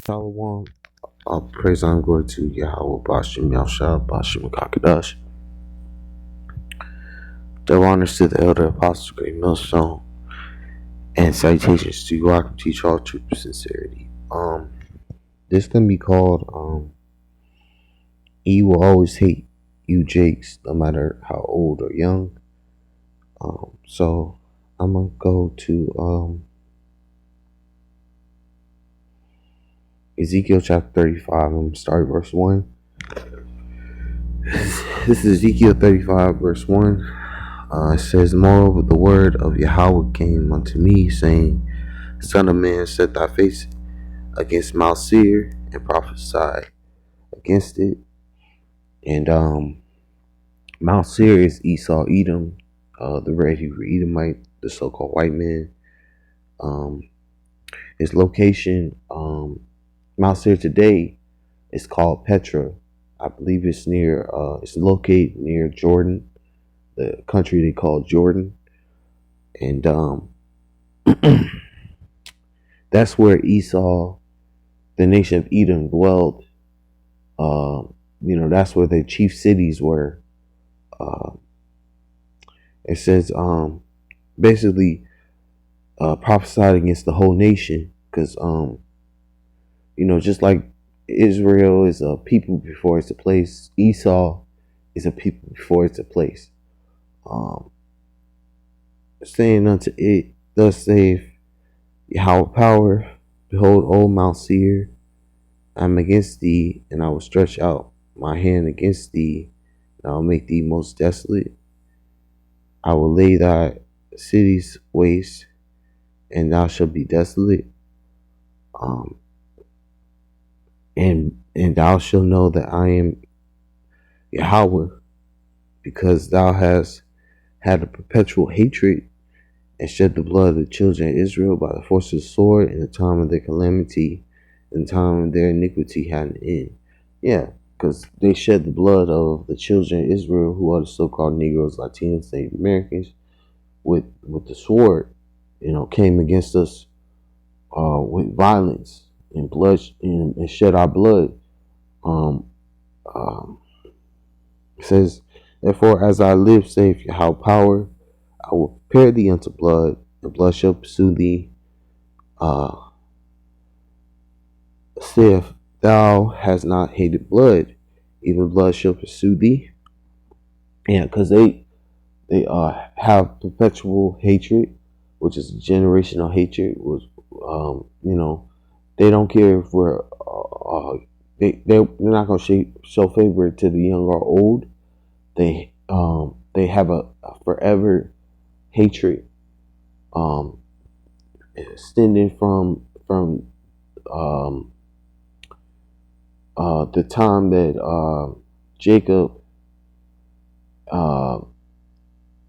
Shalom. All praise and glory to Yahweh Bashim Yahshua Bashim Kakadash. Double honors to the elder apostles, great millstone, and salutations to you. I can teach all truth with sincerity. This can be called "He will always hate you, Jakes, no matter how old or young." So I'm gonna go to Ezekiel chapter 35. I'm gonna start at verse 1. This is Ezekiel 35, verse 1. It says, "Moreover, the word of Yahweh came unto me, saying, Son of man, set thy face against Mount Seir, and prophesy against it." And Mount Seir is Esau, Edom, the red Hebrew Edomite, the so-called white man. Its location, Mount Seir today, is called Petra. I believe it's located near Jordan, the country they call Jordan. And that's where Esau, the nation of Edom, dwelled. That's where the chief cities were. It says basically prophesied against the whole nation, because just like Israel is a people before it's a place, Esau is a people before it's a place. Saying unto it, thus saith Yahweh power, behold, O Mount Seir, I am against thee, and I will stretch out my hand against thee, and I will make thee most desolate. I will lay thy cities waste, and thou shalt be desolate. And thou shalt know that I am Yahweh, because thou hast had a perpetual hatred, and shed the blood of the children of Israel by the force of the sword in the time of their calamity, in the time of their iniquity had an end. Yeah, because they shed the blood of the children of Israel, who are the so-called Negroes, Latinos, Native Americans, with the sword, came against us with violence and blood, and shed our blood. It says, therefore, as I live, saith Yahweh power, I will prepare thee unto blood, and blood shall pursue thee. Saith, thou hast not hated blood, even blood shall pursue thee. Yeah, because they have perpetual hatred, which is generational hatred. They don't care if we're they're not gonna show favor to the young or old. They have a forever hatred, extending from the time that Jacob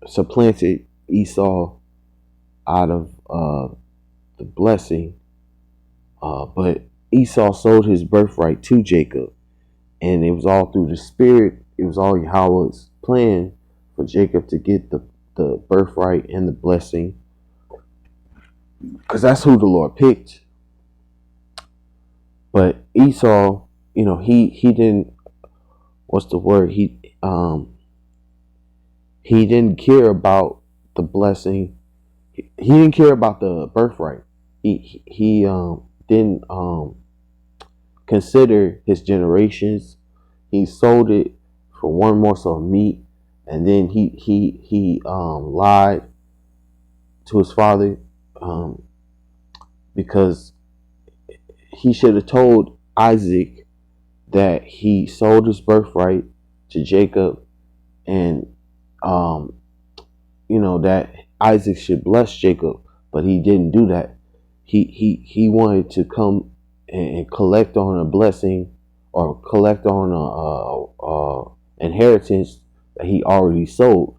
supplanted Esau out of the blessing, but Esau sold his birthright to Jacob, and it was all through the spirit. It was all Yahweh's plan for Jacob to get the birthright and the blessing, because that's who the Lord picked. But Esau, he didn't. What's the word? He didn't care about the blessing. He didn't care about the birthright. He didn't consider his generations. He sold it for one morsel of meat, and then he lied to his father, because he should have told Isaac that he sold his birthright to Jacob, and that Isaac should bless Jacob, but he didn't do that. He wanted to come and collect on a blessing, or collect on a inheritance that he already sold.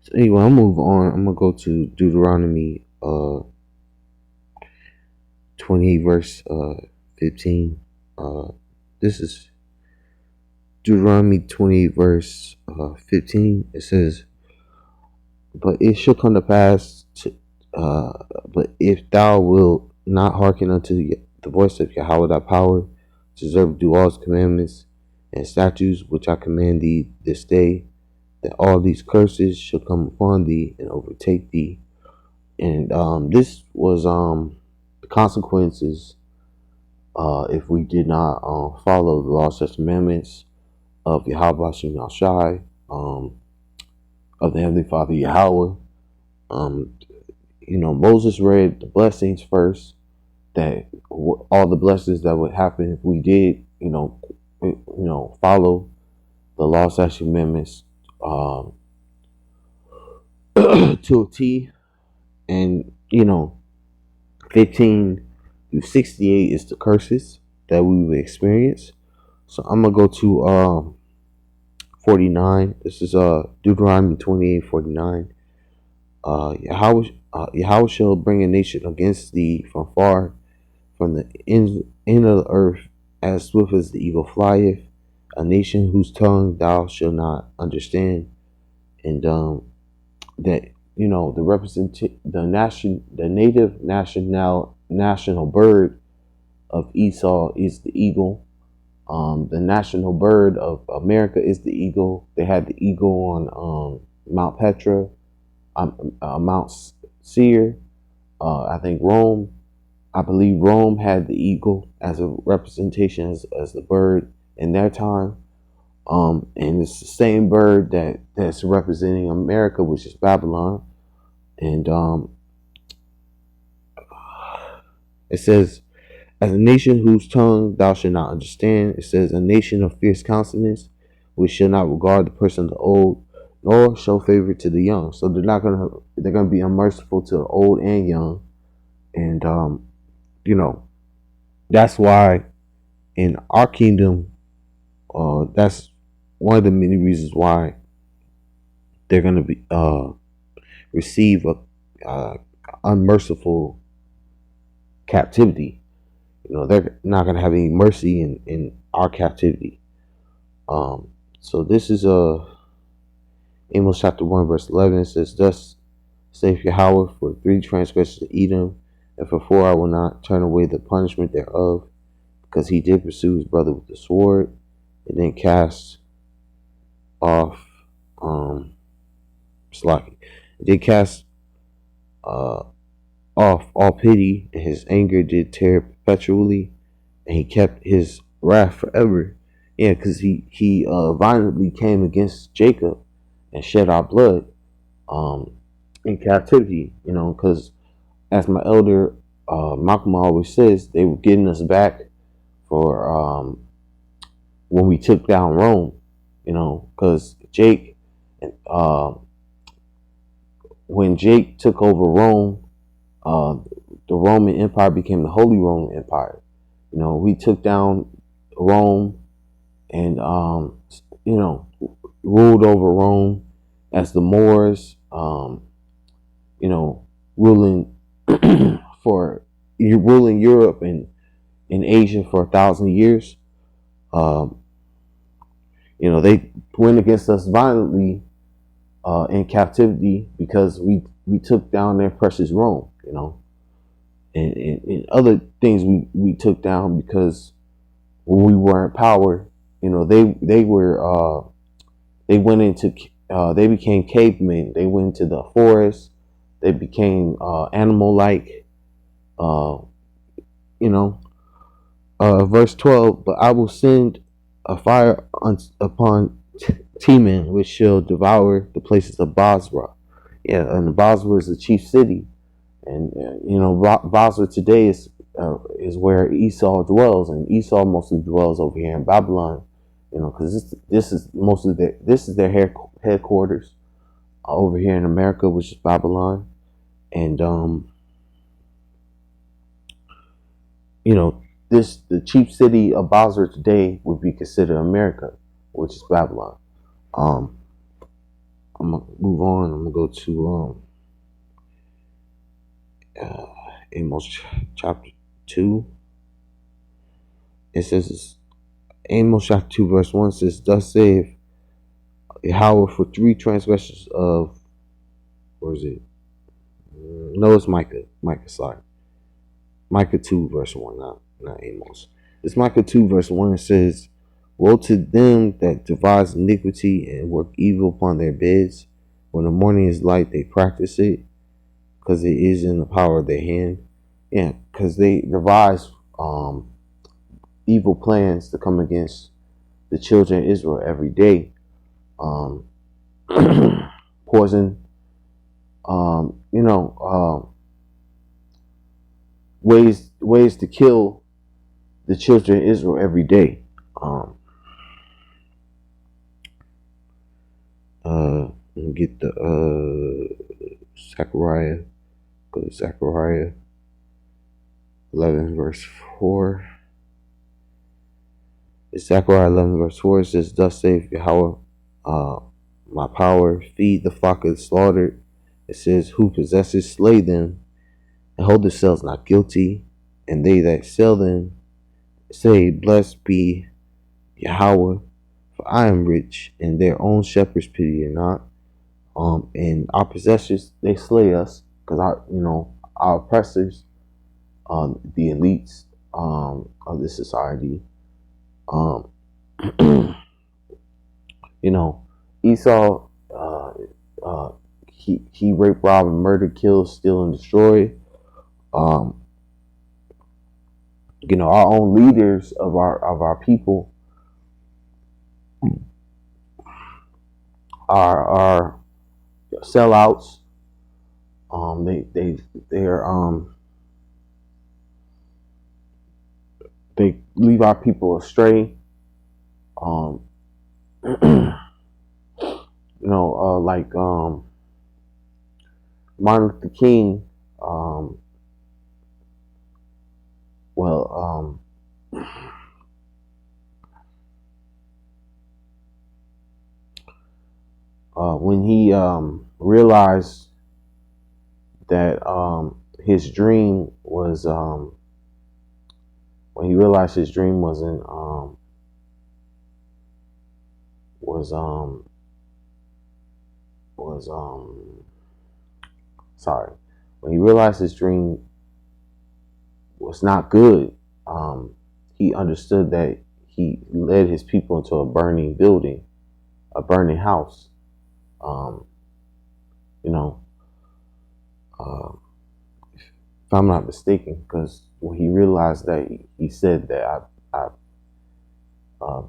So anyway, I'll move on. I'm gonna go to Deuteronomy 28 verse 15. This is Deuteronomy 20, verse 15. It says, "But it shall come to pass, but if thou wilt not hearken unto the voice of Yahweh thy power, to observe and do all his commandments and statutes which I command thee this day, that all these curses shall come upon thee and overtake thee." And this was the consequences if we did not follow the law, statutes, commandments of Yahweh Shem Shai, of the Heavenly Father Yahweh. Um, Moses read the blessings first, that all the blessings that would happen if we did, follow the law, statutes, commandments to a T. And 15 through 68 is the curses that we would experience. So I'm gonna go to 49. This is Deuteronomy 28:49. Yahweh shall bring a nation against thee from far, from the end of the earth, as swift as the eagle flieth, a nation whose tongue thou shalt not understand. And that the native national bird of Esau is the eagle. The national bird of America is the eagle. They had the eagle on Mount Petra, Mount Seir. I think Rome. I believe Rome had the eagle as a representation as the bird in their time. And it's the same bird that's representing America, which is Babylon. And it says, as a nation whose tongue thou shalt not understand. It says, a nation of fierce countenance, which shall not regard the person of the old, nor show favor to the young. So they're gonna be unmerciful to the old and young. And that's why in our kingdom, that's one of the many reasons why they're gonna be receive a unmerciful captivity. They're not going to have any mercy in our captivity. So this is Amos chapter 1 verse 11. It says, "Thus saith Yahweh, for 3 transgressions of Edom, and for 4 I will not turn away the punishment thereof, because he did pursue his brother with the sword, and then cast off Slaki. Did cast off all pity, and his anger did tear perpetually, and he kept his wrath forever." Yeah, because he violently came against Jacob and shed our blood in captivity. Because as my elder Malcolm always says, they were getting us back for when we took down Rome. Because when Jake took over Rome, the Roman Empire became the Holy Roman Empire. We took down Rome and ruled over Rome as the Moors, ruling ruling Europe and in Asia for 1,000 years. They went against us violently in captivity because we took down their precious Rome. And other things we took down because when we were in power, they went into they became cavemen. They went into the forest. They became animal like. Verse 12. But I will send a fire upon Teman, which shall devour the places of Basra. Yeah, and Basra is the chief city. And Basra today is where Esau dwells, and Esau mostly dwells over here in Babylon. Because this is their headquarters over here in America, which is Babylon, and the chief city of Basra today would be considered America, which is Babylon. I'm gonna move on. I'm gonna go to Amos chapter 2. It says, Amos chapter 2 verse 1 says, thus saith Yahweh, for 3 transgressions of, where is it? No, it's Micah. Sorry. Micah 2 verse 1, not Amos. It's Micah 2 verse 1. It says, woe to them that devise iniquity and work evil upon their beds. When the morning is light, they practice it, because it is in the power of their hand. Yeah, because they devise evil plans to come against the children of Israel every day. Poison, ways to kill the children of Israel every day. Let me get the Zechariah. Go to Zechariah 11 verse 4. It's Zechariah 11 verse 4. It says, thus saith Yahweh, my power, feed the flock of the slaughtered. It says, who possesses slay them, and hold themselves not guilty, and they that sell them say, blessed be Yahweh, for I am rich, and their own shepherds pity it not. And our possessors, they slay us, because our oppressors, the elites of the society, Esau, he raped, robbed, and murdered, killed, steal, and destroy. Our own leaders of our people are sellouts. They leave our people astray. Like Martin Luther King. When he realized that his dream was when he realized his dream wasn't sorry, when he realized his dream was not good, he understood that he led his people into a burning building, a burning house. If I'm not mistaken, because when he realized that, he said that I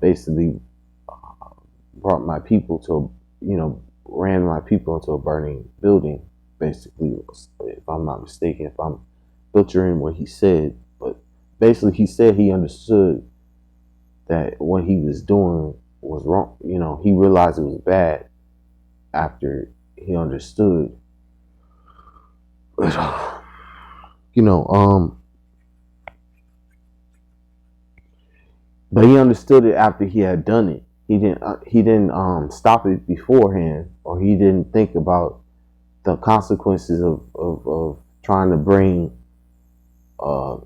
basically brought my people to, ran my people into a burning building, basically, if I'm not mistaken, if I'm butchering what he said. But basically he said he understood that what he was doing was wrong. He realized it was bad after he understood. But, but he understood it after he had done it. He didn't stop it beforehand, or he didn't think about the consequences of trying to bring the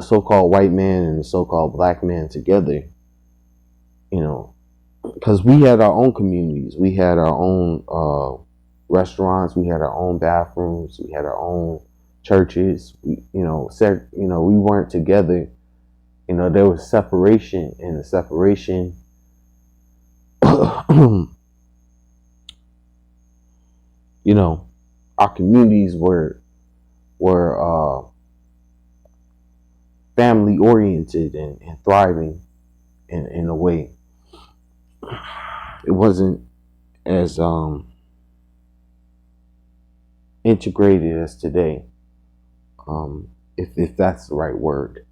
so-called white man and the so-called black man together. Because we had our own communities, we had our own restaurants, we had our own bathrooms, we had our own churches. We weren't together. There was separation, and the separation our communities were family oriented and thriving in a way. It wasn't as integrated as today, if that's the right word.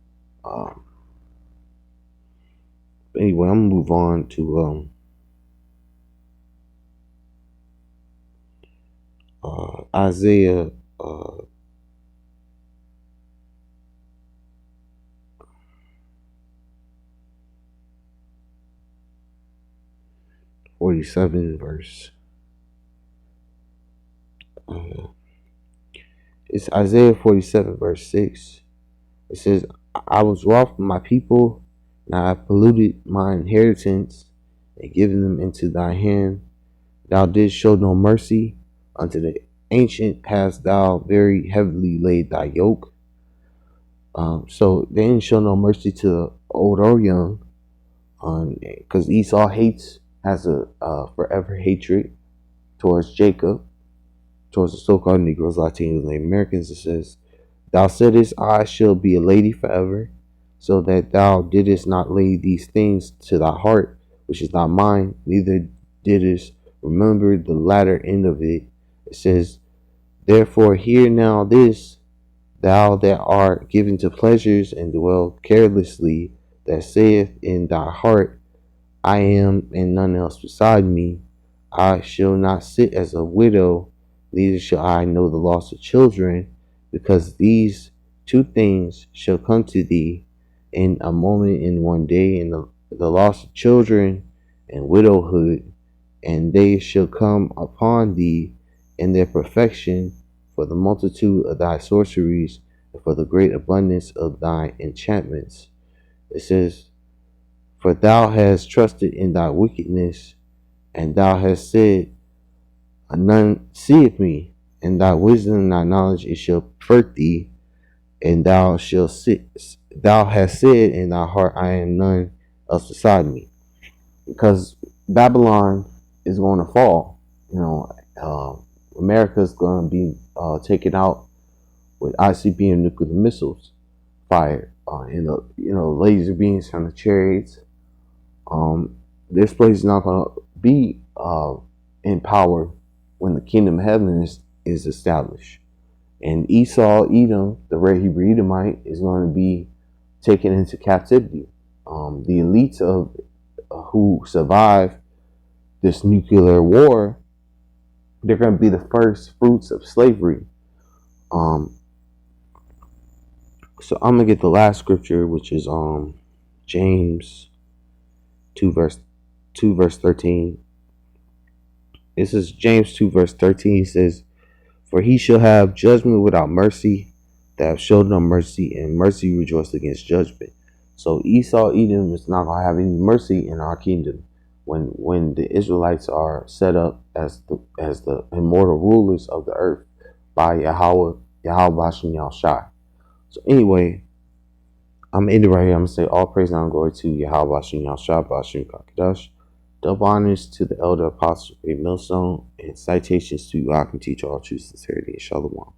Anyway, I'm gonna move on to Isaiah 47 verse. It's Isaiah 47 verse 6. It says, I was wroth with my people, and I have polluted my inheritance, and given them into thy hand. Thou didst show no mercy unto the ancient, hast thou very heavily laid thy yoke. So they didn't show no mercy to the old or young, because Esau has a forever hatred towards Jacob, towards the so-called Negroes, Latinos, and Americans. It says, "Thou saidest, I shall be a lady forever, so that thou didst not lay these things to thy heart, which is not mine, neither didst remember the latter end of it." It says, "Therefore hear now this, thou that art given to pleasures and dwell carelessly, that saith in thy heart, I am and none else beside me. I shall not sit as a widow, neither shall I know the loss of children, because these two things shall come to thee in a moment, in one day, in the loss of children and widowhood, and they shall come upon thee in their perfection, for the multitude of thy sorceries, and for the great abundance of thy enchantments." It says, "For thou hast trusted in thy wickedness, and thou hast said, none seeth me. And thy wisdom and thy knowledge it shall pervert thee, and thou hast said in thy heart, I am none else beside me." Because Babylon is going to fall. America is going to be taken out with ICBM nuclear missiles fired, and laser beams from the chariots. This place is not going to be in power when the kingdom of heaven is established. And Esau, Edom, the red Hebrew Edomite, is going to be taken into captivity. The elites of who survive this nuclear war, they're going to be the first fruits of slavery. So I'm going to get the last scripture, which is James 2 verse 13. This is James 2 verse 13. He says, "For he shall have judgment without mercy, that have showed no mercy, and mercy rejoiced against judgment." So Esau, Edom is not going to have any mercy in our kingdom when the Israelites are set up as the immortal rulers of the earth by Yahweh Bashem Yahushai. So anyway, I'm ending right here. I'm going to say all praise and glory to Yahweh Bashem Yahushai, Bashem Kakadash. Double honors to the elder apostle Ray Millstone, and citations to you. I can teach all true sincerity and shalom.